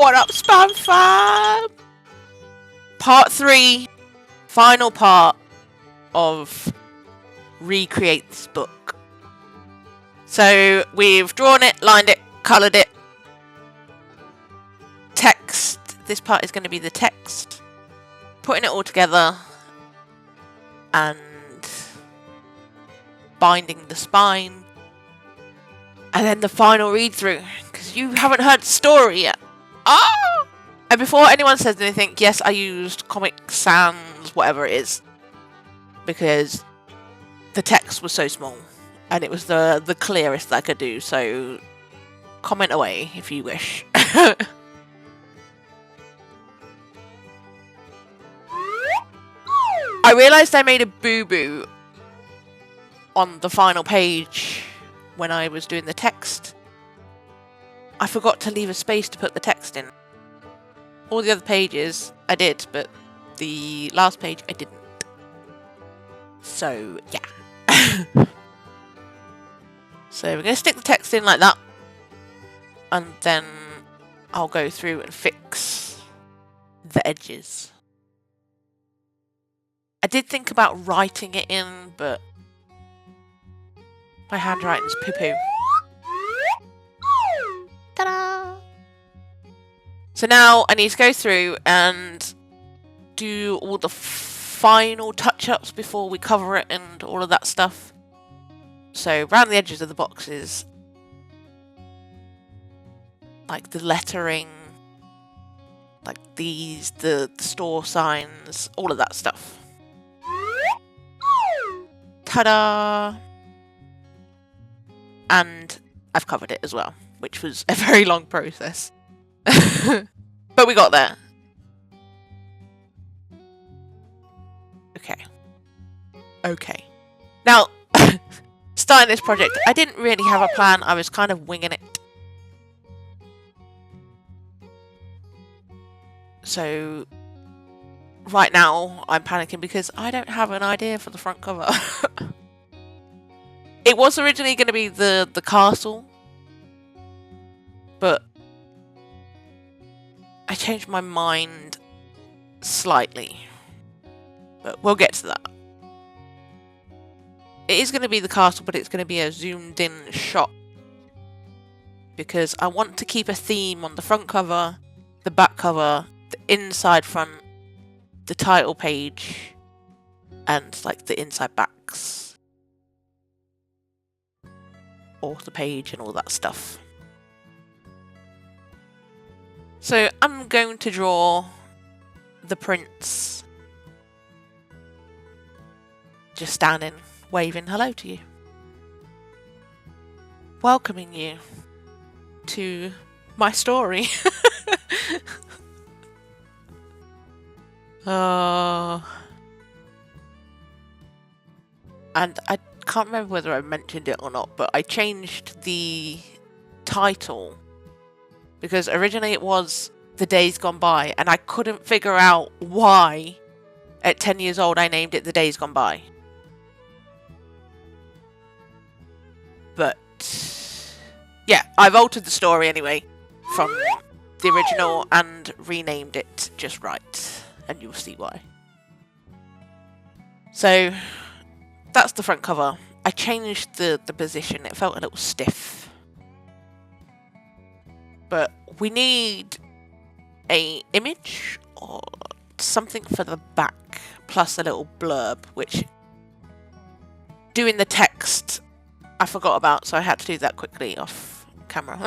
What up, Spam Fam? Part 3, final part of Recreate this book. So we've drawn it, lined it, coloured it. Text. This part is going to be the text. Putting it all together and binding the spine. And then the final read through, because you haven't heard the story yet. Ah! And before anyone says anything, yes, I used Comic Sans, whatever it is, because the text was so small and it was the clearest that I could do. So comment away if you wish. I realised I made a boo-boo on the final page when I was doing the text. I forgot to leave a space to put the text in. All the other pages I did, but the last page I didn't. So, yeah. So we're going to stick the text in like that. And then I'll go through and fix the edges. I did think about writing it in, but my handwriting's poo-poo. Ta-da! So now I need to go through and do all the final touch-ups before we cover it and all of that stuff. So around the edges of the boxes, like the lettering, like these, the store signs, all of that stuff. Ta-da! And I've covered it as well, which was a very long process. But we got there. Okay. Now, starting this project, I didn't really have a plan. I was kind of winging it. So, right now, I'm panicking because I don't have an idea for the front cover. It was originally going to be the castle, but I changed my mind slightly. But we'll get to that. It is going to be the castle, but it's going to be a zoomed in shot. Because I want to keep a theme on the front cover, the back cover, the inside front, the title page, and like the inside backs. Author page and all that stuff. So I'm going to draw the prince just standing, waving hello to you. Welcoming you to my story. And I can't remember whether I mentioned it or not, but I changed the title because originally it was The Days Gone By, and I couldn't figure out why at 10 years old I named it The Days Gone By. But yeah, I've altered the story anyway from the original and renamed it just right, and you'll see why. So that's the front cover. I changed the position. It felt a little stiff. But we need a image or something for the back, plus a little blurb, which doing the text I forgot about, so I had to do that quickly off camera.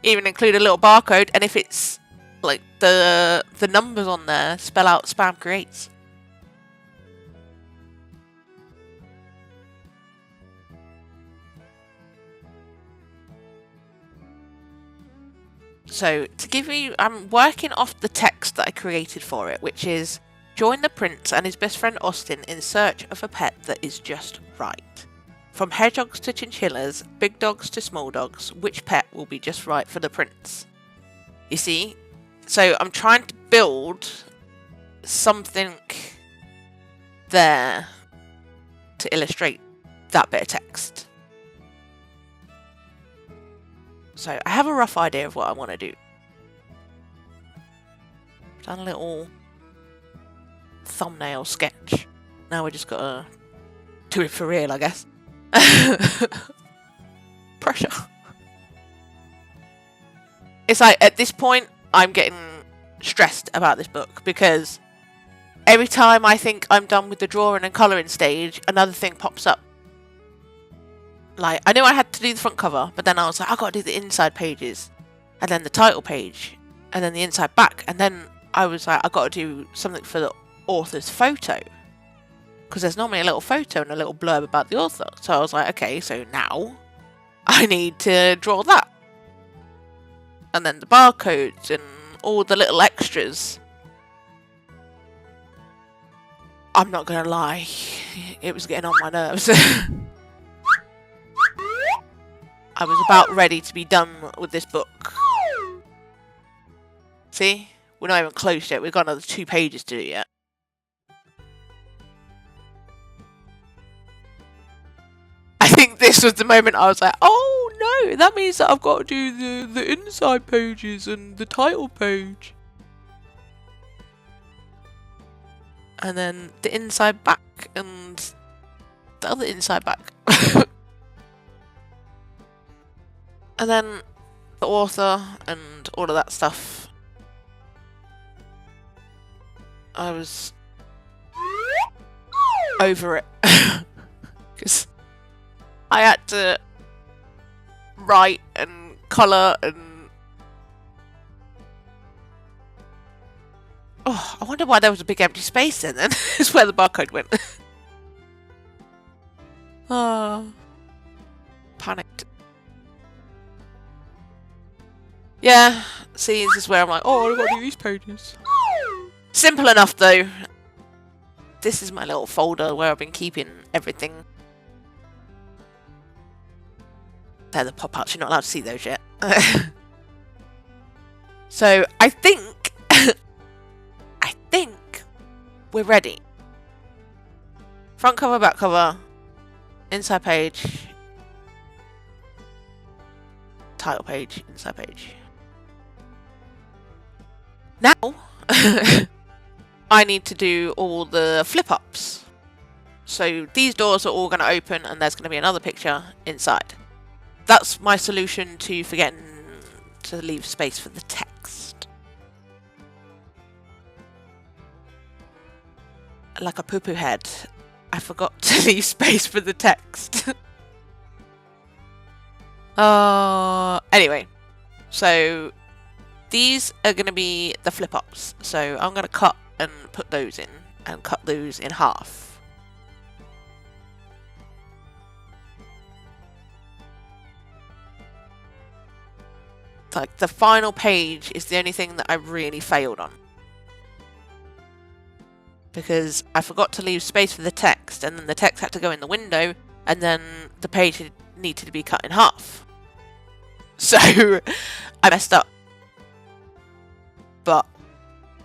Even include a little barcode, and if it's like the numbers on there, spell out Spam Creates. So, to give you, I'm working off the text that I created for it, which is, join the prince and his best friend Austin in search of a pet that is just right. From hedgehogs to chinchillas, big dogs to small dogs, which pet will be just right for the prince? You see? So, I'm trying to build something there to illustrate that bit of text. So I have a rough idea of what I want to do. Done a little thumbnail sketch. Now we just gotta do it for real, I guess. Pressure. It's like, at this point, I'm getting stressed about this book because every time I think I'm done with the drawing and colouring stage, another thing pops up. Like, I knew I had to do the front cover, but then I was like, I've got to do the inside pages, and then the title page, and then the inside back, and then I was like, I've got to do something for the author's photo, because there's normally a little photo and a little blurb about the author. So I was like, okay, so now I need to draw that. And then the barcodes and all the little extras. I'm not going to lie, it was getting on my nerves. I was about ready to be done with this book. See? We're not even close yet. We've got another 2 pages to do yet. I think this was the moment I was like, oh no, that means that I've got to do the inside pages and the title page. And then the inside back and the other inside back. And then the author and all of that stuff. I was over it. Because I had to write and colour and... Oh, I wonder why there was a big empty space then. It's where the barcode went. Ah, panicked. Yeah, see, this is where I'm like, oh, I've got to do these pages. Simple enough, though. This is my little folder where I've been keeping everything. They're the pop-ups, you're not allowed to see those yet. So, I think we're ready. Front cover, back cover, inside page, title page, inside page. Now, I need to do all the flip-ups. So these doors are all going to open and there's going to be another picture inside. That's my solution to forgetting to leave space for the text. Like a poo-poo head, I forgot to leave space for the text. Anyway, so these are going to be the flip-ups. So I'm going to cut and put those in and cut those in half. Like the final page is the only thing that I really failed on. Because I forgot to leave space for the text, and then the text had to go in the window, and then the page needed to be cut in half. So I messed up. But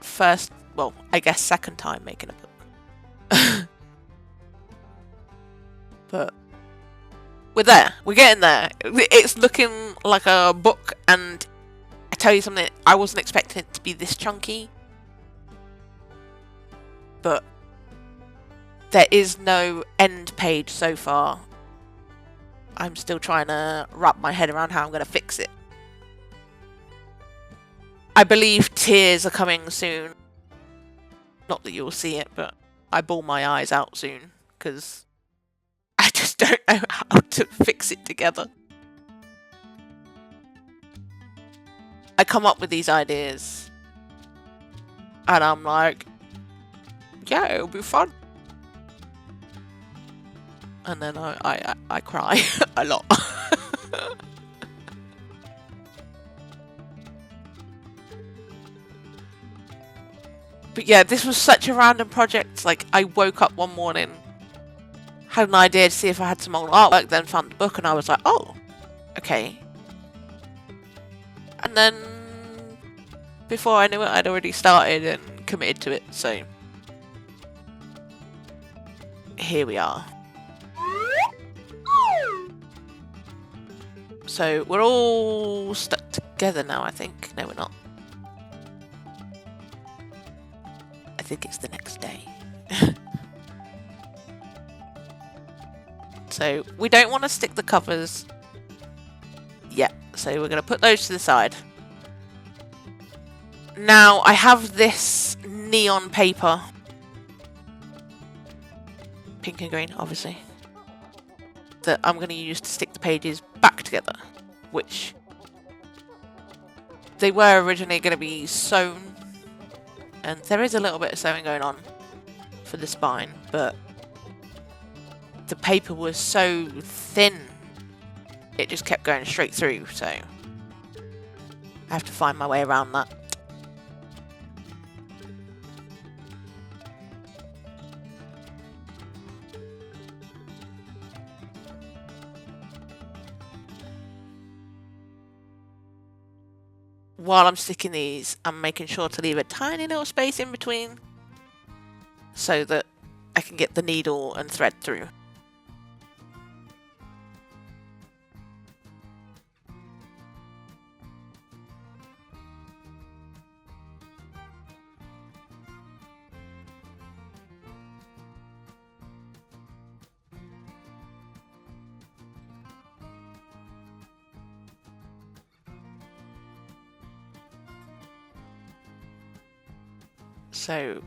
first, well, I guess second time making a book. But we're there. We're getting there. It's looking like a book, and I tell you something, I wasn't expecting it to be this chunky. But there is no end page so far. I'm still trying to wrap my head around how I'm going to fix it. I believe tears are coming soon. Not that you'll see it, but I bawl my eyes out soon because I just don't know how to fix it together. I come up with these ideas and I'm like, yeah, it'll be fun. And then I cry a lot. But yeah, this was such a random project. Like, I woke up one morning, had an idea to see if I had some old artwork, then found the book and I was like, oh, okay. And then before I knew it, I'd already started and committed to it, so here we are. So we're all stuck together now, I think. No, we're not. I think it's the next day. So we don't want to stick the covers yet. So we're going to put those to the side. Now I have this neon paper. Pink and green, obviously. That I'm going to use to stick the pages back together. Which they were originally going to be sewn. And there is a little bit of sewing going on for the spine, but the paper was so thin, it just kept going straight through, so I have to find my way around that. While I'm sticking these, I'm making sure to leave a tiny little space in between so that I can get the needle and thread through. So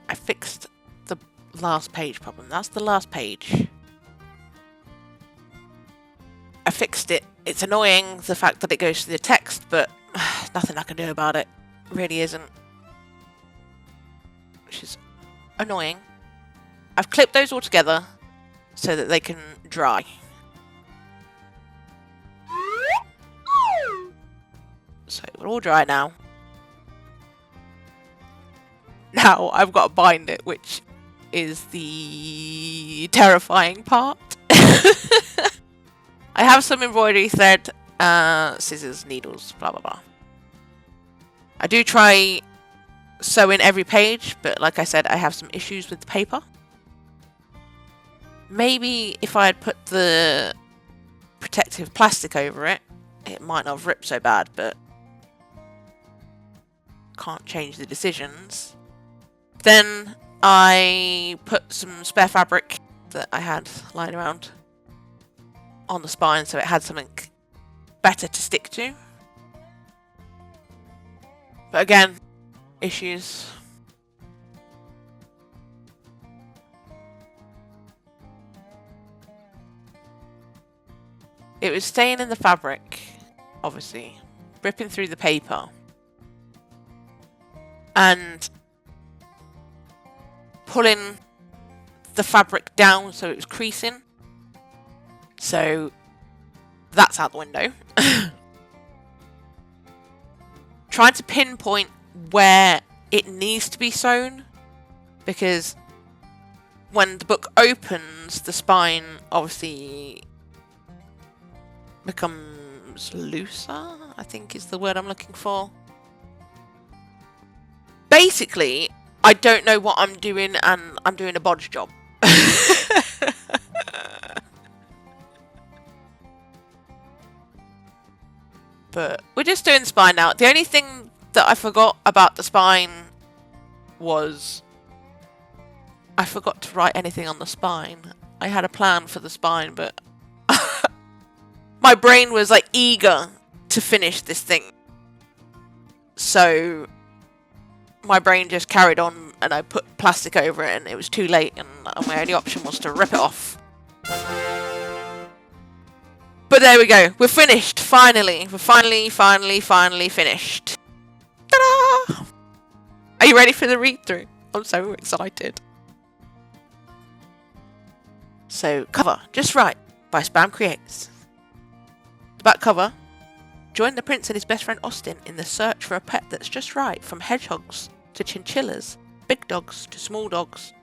I fixed the last page problem. That's the last page. I fixed it. It's annoying, the fact that it goes to the text, but nothing I can do about it. Really isn't. Which is annoying. I've clipped those all together so that they can dry. So we're all dry now. Now I've got to bind it, which is the terrifying part. I have some embroidery thread, scissors, needles, blah blah blah. I do try sewing every page, but like I said, I have some issues with the paper. Maybe if I had put the protective plastic over it, it might not have ripped so bad, but can't change the decisions. Then I put some spare fabric that I had lying around on the spine so it had something better to stick to. But again, issues. It was staying in the fabric, obviously, ripping through the paper. And pulling the fabric down so it was creasing. So that's out the window. Trying to pinpoint where it needs to be sewn, because when the book opens, the spine obviously becomes looser, I think is the word I'm looking for. Basically, I don't know what I'm doing and I'm doing a bodge job. But we're just doing the spine now. The only thing that I forgot about the spine was I forgot to write anything on the spine. I had a plan for the spine, but my brain was like eager to finish this thing. So my brain just carried on and I put plastic over it and it was too late and my only option was to rip it off. But there we go. We're finished. Finally. We're finally finished. Ta-da! Are you ready for the read-through? I'm so excited. So, cover. Just Right by Spam Creates. The back cover. Join the prince and his best friend Austin in the search for a pet that's just right, from hedgehogs to chinchillas, big dogs to small dogs.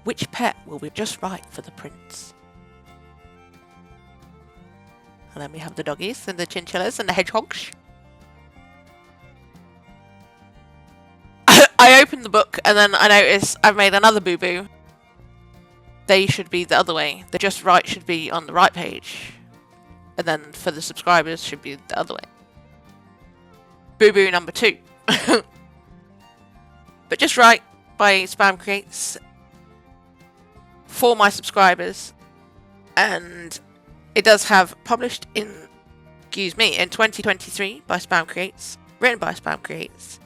Which pet will be just right for the prince? And then we have the doggies and the chinchillas and the hedgehogs. I opened the book and then I noticed I've made another boo-boo. They should be the other way. The just right should be on the right page. And then for the subscribers, should be the other way. Boo-boo number 2. But just right by Spam Creates for my subscribers. And it does have published in 2023 by Spam Creates, written by Spam Creates,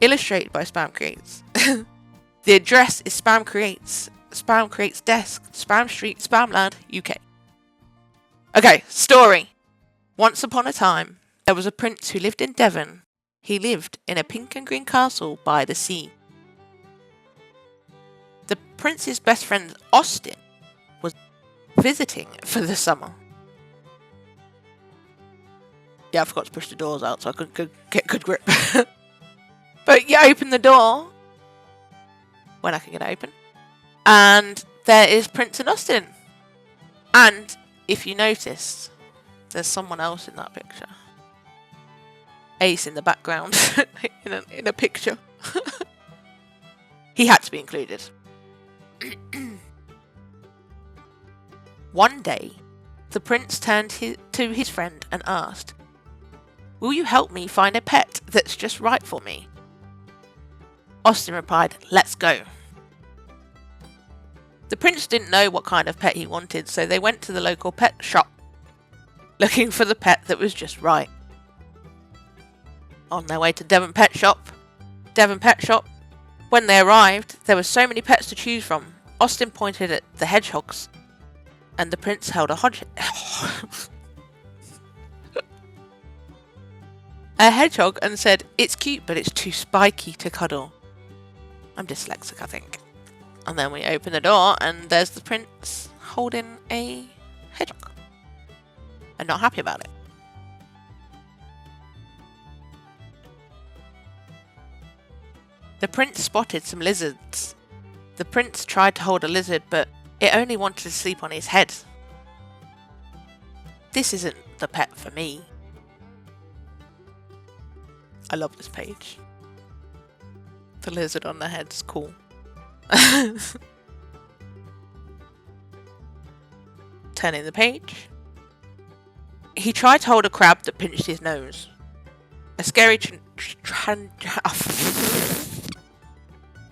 illustrated by Spam Creates. The address is Spam Creates Desk, Spam Street, Spamland, UK. Okay, story. Once upon a time, there was a prince who lived in Devon. He lived in a pink and green castle by the sea. The prince's best friend, Austin, was visiting for the summer. Yeah, I forgot to push the doors out so I could get good grip. But you open the door, when I can get it open, and there is Prince and Austin. And if you notice, there's someone else in that picture. Ace in the background, in a picture. He had to be included. One day, the prince turned to his friend and asked, "Will you help me find a pet that's just right for me?" Austin replied, "Let's go." The prince didn't know what kind of pet he wanted, so they went to the local pet shop, looking for the pet that was just right. On their way to Devon Pet Shop, when they arrived, there were so many pets to choose from. Austin pointed at the hedgehogs, and the prince held a hedgehog and said, "It's cute, but it's too spiky to cuddle." I'm dyslexic, I think. And then we open the door, and there's the prince holding a hedgehog. And not happy about it. The prince spotted some lizards. The prince tried to hold a lizard, but it only wanted to sleep on his head. This isn't the pet for me. I love this page. The lizard on the head's cool. Turning the page. He tried to hold a crab that pinched his nose. A scary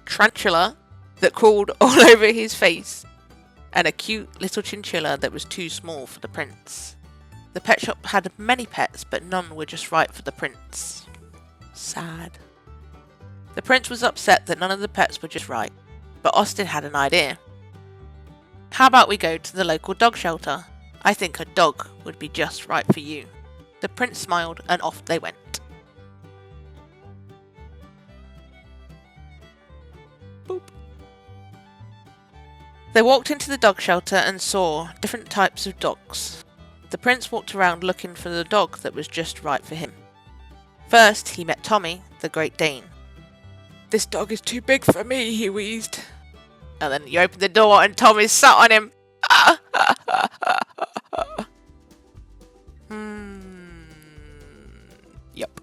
tarantula that crawled all over his face. And a cute little chinchilla that was too small for the prince. The pet shop had many pets, but none were just right for the prince. Sad. The prince was upset that none of the pets were just right, but Austin had an idea. "How about we go to the local dog shelter? I think a dog would be just right for you." The prince smiled and off they went. Boop. They walked into the dog shelter and saw different types of dogs. The prince walked around looking for the dog that was just right for him. First, he met Tommy, the Great Dane. "This dog is too big for me," he wheezed. And then you open the door and Tommy sat on him. Yep.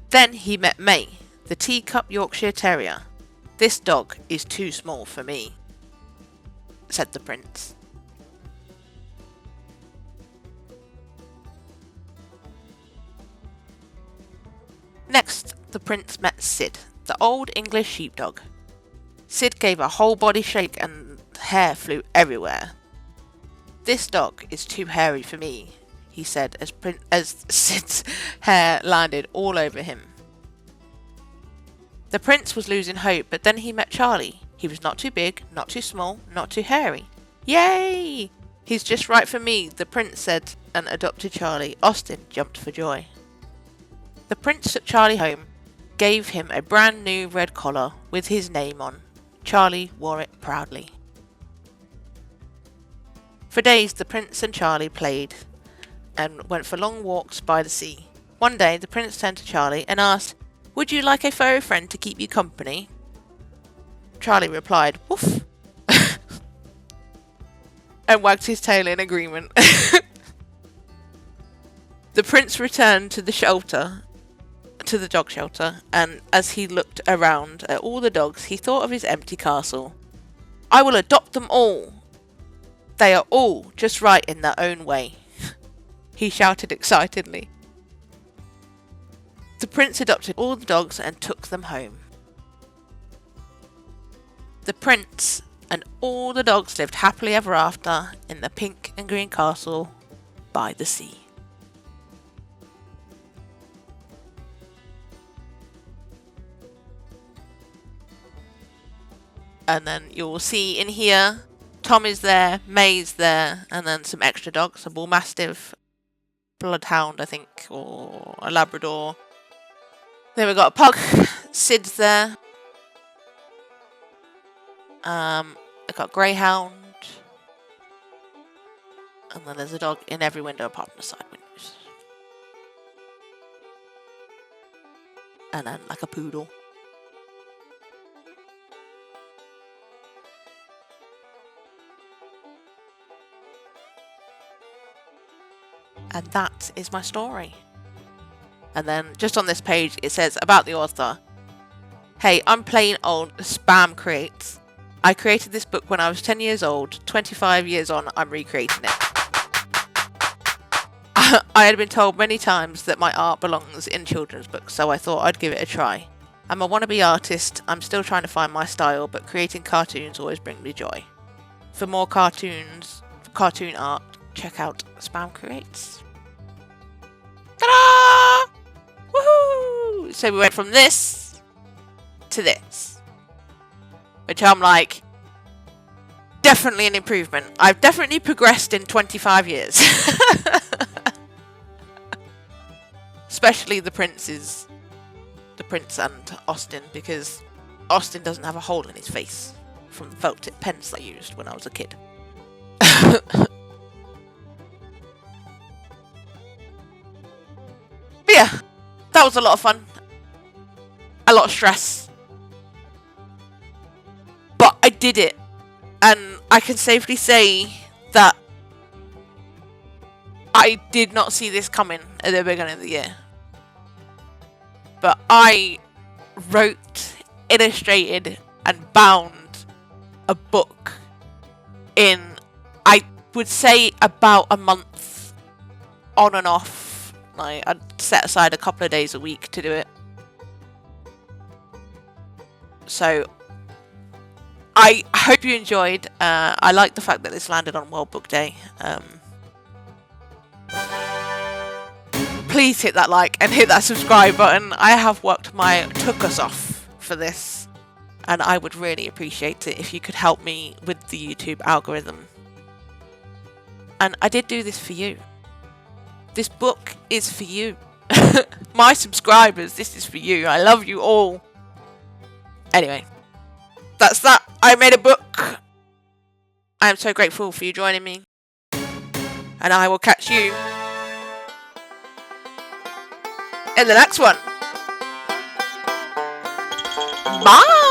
Then he met May, the teacup Yorkshire Terrier. "This dog is too small for me," said the prince. Next, the prince met Sid, the old English sheepdog. Sid gave a whole body shake and hair flew everywhere. "This dog is too hairy for me," he said as Sid's hair landed all over him. The prince was losing hope, but then he met Charlie. He was not too big, not too small, not too hairy. "Yay! He's just right for me," the prince said and adopted Charlie. Austin jumped for joy. The prince took Charlie home, gave him a brand new red collar with his name on. Charlie wore it proudly. For days the prince and Charlie played and went for long walks by the sea. One day the prince turned to Charlie and asked, "Would you like a furry friend to keep you company?" Charlie replied, "Woof," and wagged his tail in agreement. The prince returned to the shelter to the dog shelter, and as he looked around at all the dogs, he thought of his empty castle. I will adopt them all. They are all just right in their own way, he shouted excitedly. The prince adopted all the dogs and took them home. The prince and all the dogs lived happily ever after in the pink and green castle by the sea. And then you'll see in here, Tom is there, May's there, and then some extra dogs, a bull mastiff, bloodhound, I think, or a Labrador. Then we've got a pug, Sid's there. I've got greyhound. And then there's a dog in every window apart from the side windows. And then like a poodle. And that is my story. And then just on this page it says about the author. Hey, I'm plain old Spam Creates. I created this book when I was 10 years old. 25 years on, I'm recreating it. I had been told many times that my art belongs in children's books, so I thought I'd give it a try. I'm a wannabe artist. I'm still trying to find my style, but creating cartoons always brings me joy. For more cartoon art, check out Spam Creates. Ta-da! Woohoo! So we went from this to this, which I'm like, definitely an improvement. I've definitely progressed in 25 years. Especially the prince and Austin, because Austin doesn't have a hole in his face from the felt tip pens I used when I was a kid. But yeah, that was a lot of fun. A lot of stress. But I did it. And I can safely say that I did not see this coming at the beginning of the year. But I wrote, illustrated, and bound a book in, I would say, about a month on and off. Like, I'd set aside a couple of days a week to do it. So I hope you enjoyed. I like the fact that this landed on World Book Day. Please hit that like and hit that subscribe button. I have worked my tuchus off for this, and I would really appreciate it if you could help me with the YouTube algorithm. And I did do this for you. This book is for you. My subscribers, this is for you. I love you all. Anyway, that's that. I made a book. I am so grateful for you joining me. And I will catch you in the next one. Bye!